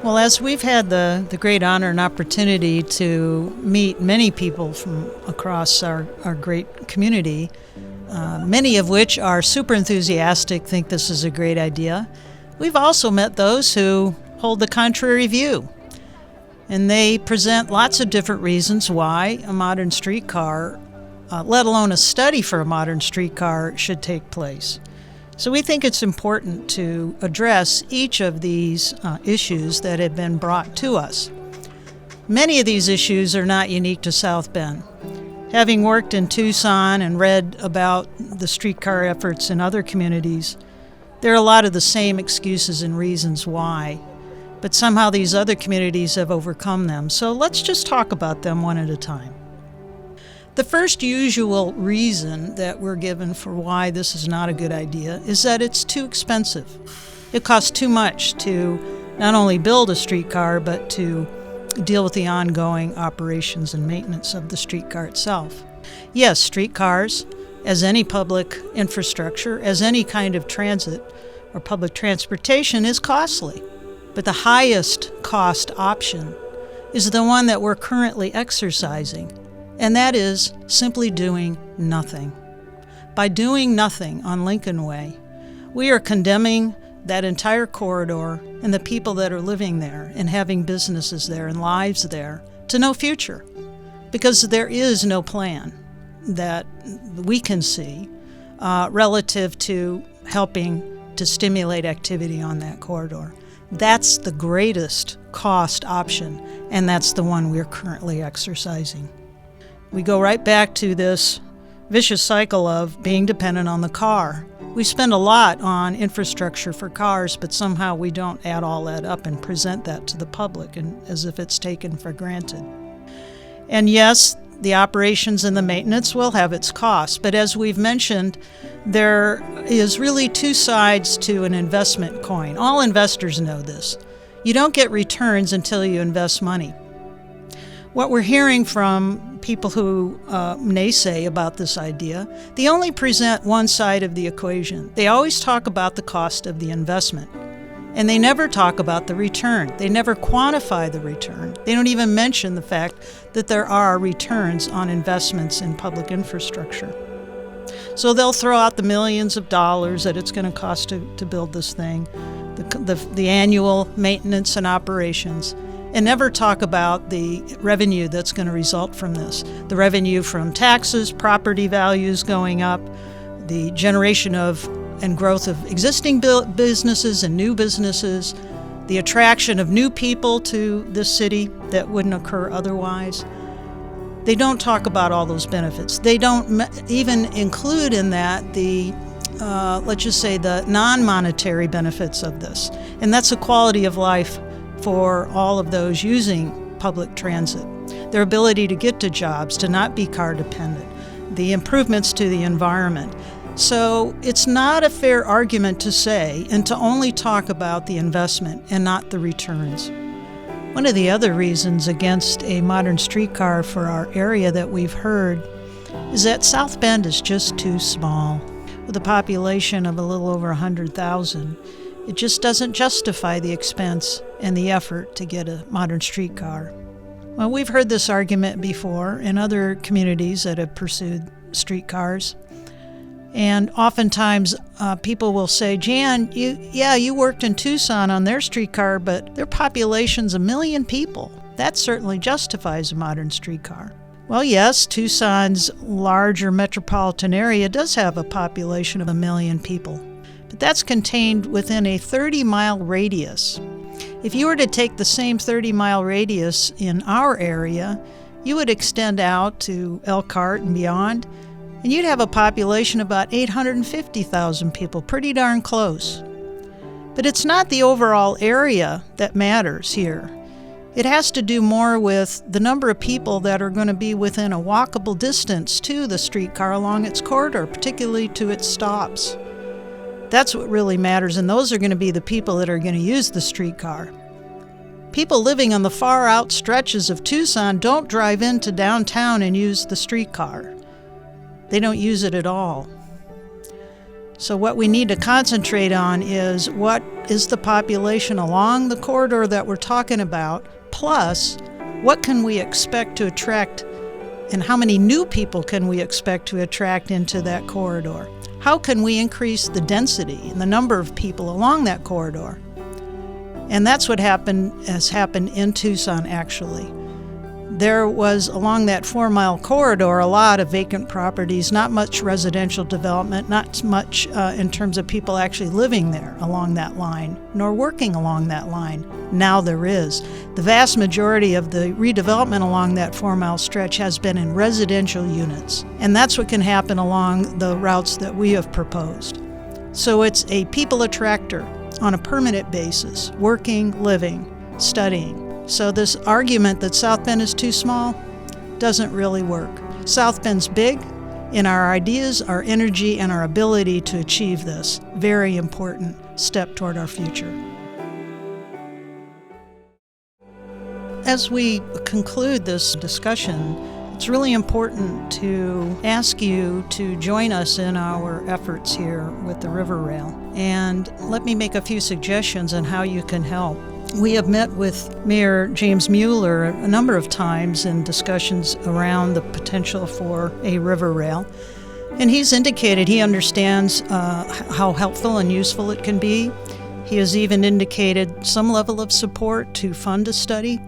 Well, as we've had the great honor and opportunity to meet many people from across our great community, many of which are super enthusiastic, think this is a great idea, we've also met those who hold the contrary view. And they present lots of different reasons why a modern streetcar, let alone a study for a modern streetcar, should take place. So we think it's important to address each of these issues that have been brought to us. Many of these issues are not unique to South Bend. Having worked in Tucson and read about the streetcar efforts in other communities, there are a lot of the same excuses and reasons why, but somehow these other communities have overcome them. So let's just talk about them one at a time. The first usual reason that we're given for why this is not a good idea is that it's too expensive. It costs too much to not only build a streetcar, but to deal with the ongoing operations and maintenance of the streetcar itself. Yes, streetcars, as any public infrastructure, as any kind of transit or public transportation, is costly. But the highest cost option is the one that we're currently exercising, and that is simply doing nothing. By doing nothing on Lincoln Way, we are condemning that entire corridor and the people that are living there and having businesses there and lives there to no future, because there is no plan that we can see relative to helping to stimulate activity on that corridor. That's the greatest cost option, and that's the one we're currently exercising. We go right back to this vicious cycle of being dependent on the car. We spend a lot on infrastructure for cars, but somehow we don't add all that up and present that to the public and as if it's taken for granted. And yes, the operations and the maintenance will have its costs, but as we've mentioned, there is really two sides to an investment coin. All investors know this. You don't get returns until you invest money. What we're hearing from people who naysay about this idea, they only present one side of the equation. They always talk about the cost of the investment, and they never talk about the return. They never quantify the return. They don't even mention the fact that there are returns on investments in public infrastructure. So they'll throw out the millions of dollars that it's going to cost to build this thing, the annual maintenance and operations, and never talk about the revenue that's going to result from this. The revenue from taxes, property values going up, the generation of and growth of existing businesses and new businesses, the attraction of new people to this city that wouldn't occur otherwise. They don't talk about all those benefits. They don't even include in that the let's just say the non-monetary benefits of this. And that's a quality of life for all of those using public transit. Their ability to get to jobs, to not be car dependent, the improvements to the environment. So it's not a fair argument to say and to only talk about the investment and not the returns. One of the other reasons against a modern streetcar for our area that we've heard is that South Bend is just too small. With a population of a little over 100,000, it just doesn't justify the expense and the effort to get a modern streetcar. Well, we've heard this argument before in other communities that have pursued streetcars. And oftentimes people will say, Jan, you worked in Tucson on their streetcar, but their population's 1 million people. That certainly justifies a modern streetcar. Well, yes, Tucson's larger metropolitan area does have a population of 1 million people, but that's contained within a 30-mile radius. If you were to take the same 30-mile radius in our area, you would extend out to Elkhart and beyond, and you'd have a population of about 850,000 people, pretty darn close. But it's not the overall area that matters here. It has to do more with the number of people that are going to be within a walkable distance to the streetcar along its corridor, particularly to its stops. That's what really matters, and those are going to be the people that are going to use the streetcar. People living on the far out stretches of Tucson don't drive into downtown and use the streetcar. They don't use it at all. So what we need to concentrate on is what is the population along the corridor that we're talking about, plus what can we expect to attract and how many new people can we expect to attract into that corridor? How can we increase the density and the number of people along that corridor? And that's what has happened in Tucson, actually. There was, along that 4-mile corridor, a lot of vacant properties, not much residential development, not much in terms of people actually living there along that line, nor working along that line. Now there is. The vast majority of the redevelopment along that 4-mile stretch has been in residential units, and that's what can happen along the routes that we have proposed. So it's a people attractor on a permanent basis, working, living, studying. So this argument that South Bend is too small doesn't really work. South Bend's big in our ideas, our energy, and our ability to achieve this very important step toward our future. As we conclude this discussion, it's really important to ask you to join us in our efforts here with the River Rail. And let me make a few suggestions on how you can help. We have met with Mayor James Mueller a number of times in discussions around the potential for a river rail. And he's indicated he understands how helpful and useful it can be. He has even indicated some level of support to fund a study,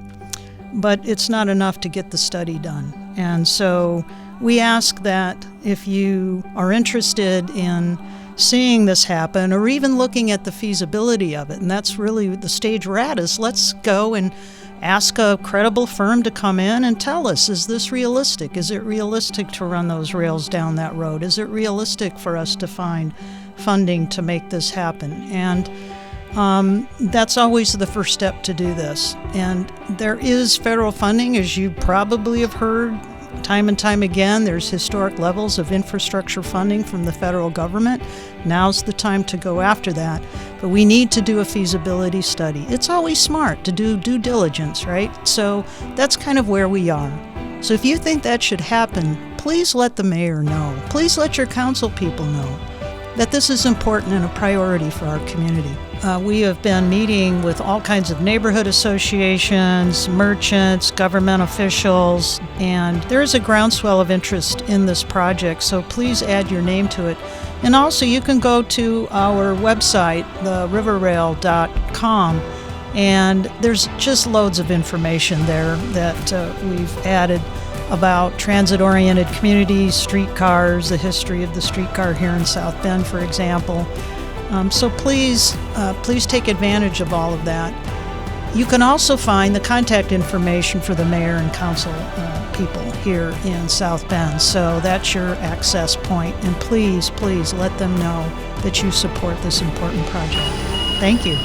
but it's not enough to get the study done. And so we ask that if you are interested in seeing this happen or even looking at the feasibility of it, and that's really the stage we're at, is let's go and ask a credible firm to come in and tell us, is this realistic? Is it realistic to run those rails down that road? Is it realistic for us to find funding to make this happen? And that's always the first step to do this. And there is federal funding, as you probably have heard time and time again. There's historic levels of infrastructure funding from the federal government. Now's the time to go after that. But we need to do a feasibility study. It's always smart to do due diligence, right? So that's kind of where we are. So if you think that should happen, please let the mayor know. Please let your council people know that this is important and a priority for our community. We have been meeting with all kinds of neighborhood associations, merchants, government officials, and there is a groundswell of interest in this project, so please add your name to it. And also you can go to our website, theriverrail.com, and there's just loads of information there that we've added about transit-oriented communities, streetcars, the history of the streetcar here in South Bend, for example. So please take advantage of all of that. You can also find the contact information for the mayor and council people here in South Bend. So that's your access point. And please let them know that you support this important project. Thank you.